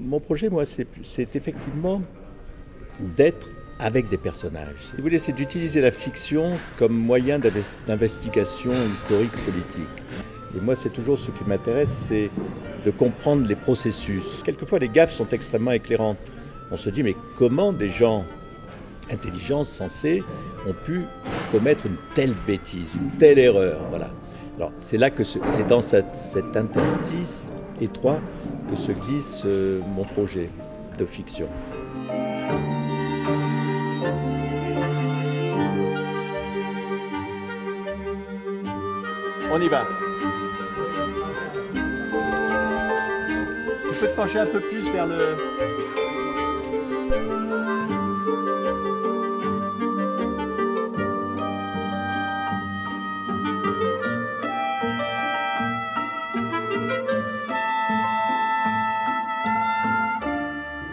Mon projet, moi, c'est effectivement d'être avec des personnages. Si vous voulez, c'est d'utiliser la fiction comme moyen d'investigation historique ou politique. Et moi, c'est toujours ce qui m'intéresse, c'est de comprendre les processus. Quelquefois, les gaffes sont extrêmement éclairantes. On se dit, mais comment des gens intelligents, sensés, ont pu commettre une telle bêtise, une telle erreur, voilà. Alors, c'est là que c'est dans cet interstice étroit que se glisse mon projet de fiction. On y va. Tu peux te pencher un peu plus vers le...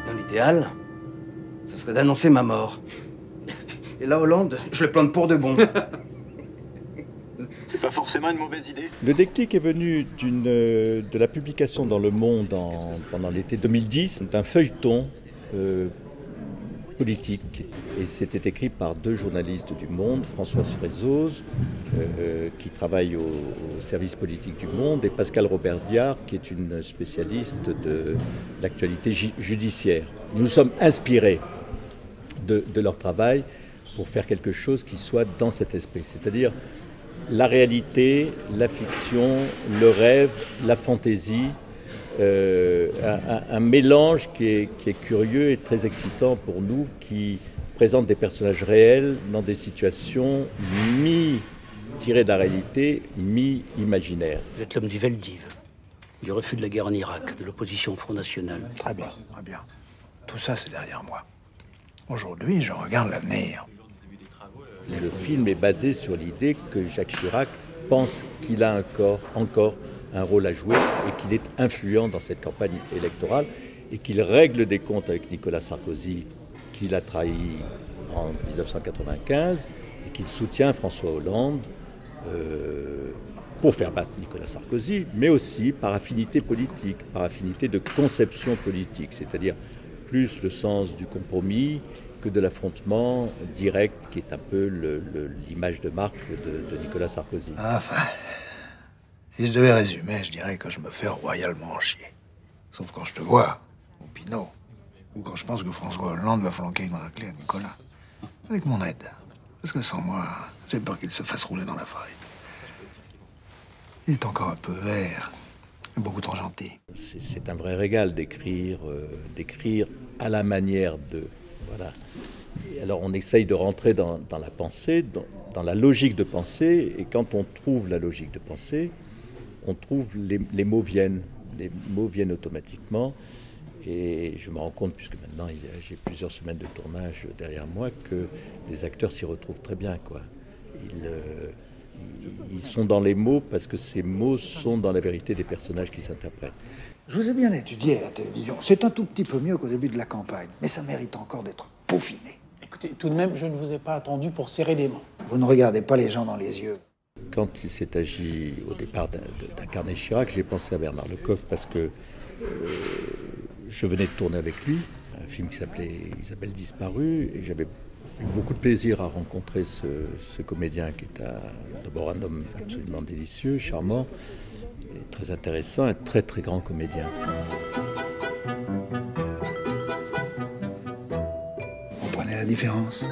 Dans l'idéal, ce serait d'annoncer ma mort. Et là, Hollande, je le plante pour de bon. C'est pas forcément une mauvaise idée. Le déclic est venu de la publication dans Le Monde pendant l'été 2010 d'un feuilleton politique. Et c'était écrit par deux journalistes du Monde, Françoise Frézoz, qui travaille au service politique du Monde, et Pascal Robert Diard, qui est une spécialiste de l'actualité judiciaire. Nous sommes inspirés de leur travail pour faire quelque chose qui soit dans cet esprit, c'est-à-dire la réalité, la fiction, le rêve, la fantaisie, un mélange qui est curieux et très excitant pour nous, qui présente des personnages réels dans des situations mi-tirées de la réalité, mi-imaginaires. Vous êtes l'homme du Veldiv, du refus de la guerre en Irak, de l'opposition au Front National. Très bien, très bien. Tout ça, c'est derrière moi. Aujourd'hui, je regarde l'avenir. Le film est basé sur l'idée que Jacques Chirac pense qu'il a encore un rôle à jouer et qu'il est influent dans cette campagne électorale et qu'il règle des comptes avec Nicolas Sarkozy, qu'il a trahi en 1995 et qu'il soutient François Hollande pour faire battre Nicolas Sarkozy, mais aussi par affinité politique, par affinité de conception politique, c'est-à-dire plus le sens du compromis que de l'affrontement direct qui est un peu l'image de marque de Nicolas Sarkozy. Enfin, si je devais résumer, je dirais que je me fais royalement chier. Sauf quand je te vois, au Pinot, ou quand je pense que François Hollande va flanquer une raclée à Nicolas. Avec mon aide. Parce que sans moi, j'ai peur qu'il se fasse rouler dans la farine. Il est encore un peu vert, beaucoup trop gentil. C'est un vrai régal d'écrire à la manière de... Voilà. Et alors on essaye de rentrer dans la pensée, dans la logique de pensée, et quand on trouve la logique de pensée, on trouve les mots viennent automatiquement. Et je me rends compte, puisque maintenant j'ai plusieurs semaines de tournage derrière moi, que les acteurs s'y retrouvent très bien, quoi. Ils sont dans les mots parce que ces mots sont dans la vérité des personnages qu'ils interprètent. Je vous ai bien étudié à la télévision. C'est un tout petit peu mieux qu'au début de la campagne, mais ça mérite encore d'être peaufiné. Écoutez, tout de même, je ne vous ai pas attendu pour serrer les mains. Vous ne regardez pas les gens dans les yeux. Quand il s'est agi au départ d'incarner Chirac, j'ai pensé à Bernard Lecoq parce que je venais de tourner avec lui un film qui s'appelait Isabelle disparue, et j'avais eu beaucoup de plaisir à rencontrer ce comédien qui est d'abord un homme absolument délicieux, charmant, et très intéressant, un très très grand comédien. Vous comprenez la différence?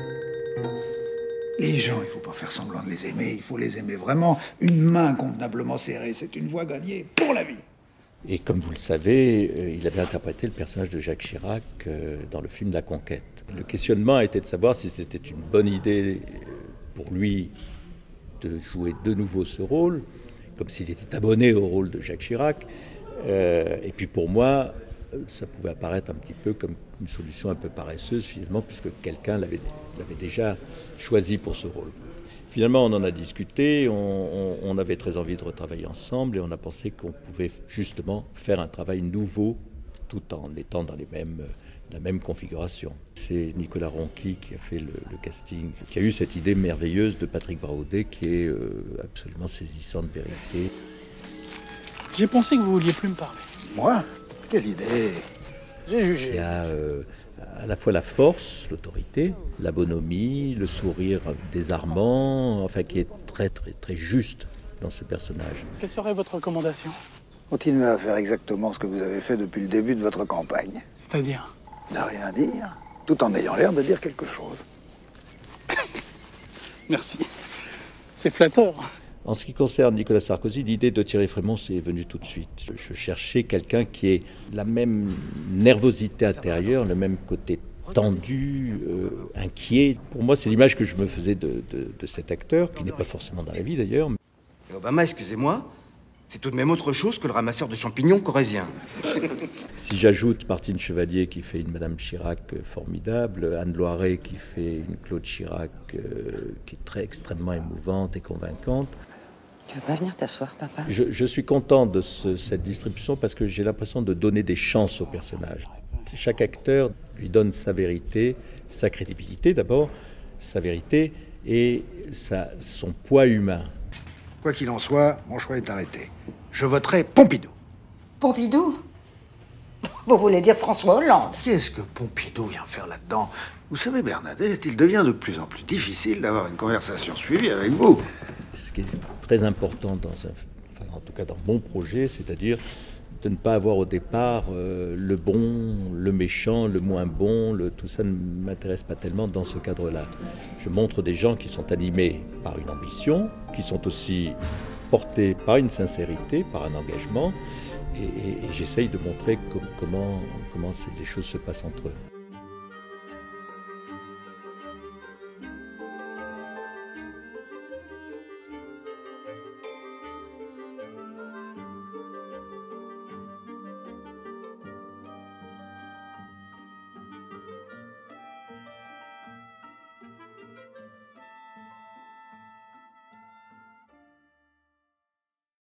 Les gens, il ne faut pas faire semblant de les aimer, il faut les aimer vraiment. Une main convenablement serrée, c'est une voie gagnée pour la vie. Et comme vous le savez, il avait interprété le personnage de Jacques Chirac dans le film La Conquête. Le questionnement était de savoir si c'était une bonne idée pour lui de jouer de nouveau ce rôle, comme s'il était abonné au rôle de Jacques Chirac. Et puis pour moi, ça pouvait apparaître un petit peu comme une solution un peu paresseuse finalement, puisque quelqu'un l'avait déjà choisi pour ce rôle. Finalement, on en a discuté, on avait très envie de retravailler ensemble et on a pensé qu'on pouvait justement faire un travail nouveau tout en étant dans la même configuration. C'est Nicolas Ronqui qui a fait le casting, qui a eu cette idée merveilleuse de Patrick Braoudé qui est absolument saisissante de vérité. J'ai pensé que vous vouliez plus me parler. Moi? Quelle idée! J'ai jugé. Il y a à la fois la force, l'autorité, la bonhomie, le sourire désarmant, enfin qui est très très très juste dans ce personnage. Quelle serait votre recommandation? Continuez à faire exactement ce que vous avez fait depuis le début de votre campagne. C'est-à-dire? Ne rien dire, tout en ayant l'air de dire quelque chose. Merci. C'est flatteur. En ce qui concerne Nicolas Sarkozy, l'idée de Thierry Frémont c'est venu tout de suite. Je cherchais quelqu'un qui ait la même nervosité intérieure, le même côté tendu, inquiet. Pour moi, c'est l'image que je me faisais de cet acteur, qui n'est pas forcément dans la vie d'ailleurs. Et Obama, excusez-moi, c'est tout de même autre chose que le ramasseur de champignons corrézien. Si j'ajoute Martine Chevalier qui fait une Madame Chirac formidable, Anne Loiret qui fait une Claude Chirac qui est très extrêmement émouvante et convaincante. Tu veux pas venir t'asseoir, papa? Je suis content de cette distribution parce que j'ai l'impression de donner des chances au personnage. Chaque acteur lui donne sa vérité, sa crédibilité d'abord, sa vérité et son poids humain. Quoi qu'il en soit, mon choix est arrêté. Je voterai Pompidou. Pompidou? Vous voulez dire François Hollande? Qu'est-ce que Pompidou vient faire là-dedans? Vous savez, Bernadette, il devient de plus en plus difficile d'avoir une conversation suivie avec vous. Ce qui est très important en tout cas dans mon projet, c'est-à-dire de ne pas avoir au départ le bon, le méchant, le moins bon, tout ça ne m'intéresse pas tellement dans ce cadre-là. Je montre des gens qui sont animés par une ambition, qui sont aussi portés par une sincérité, par un engagement, et j'essaye de montrer comment les choses se passent entre eux.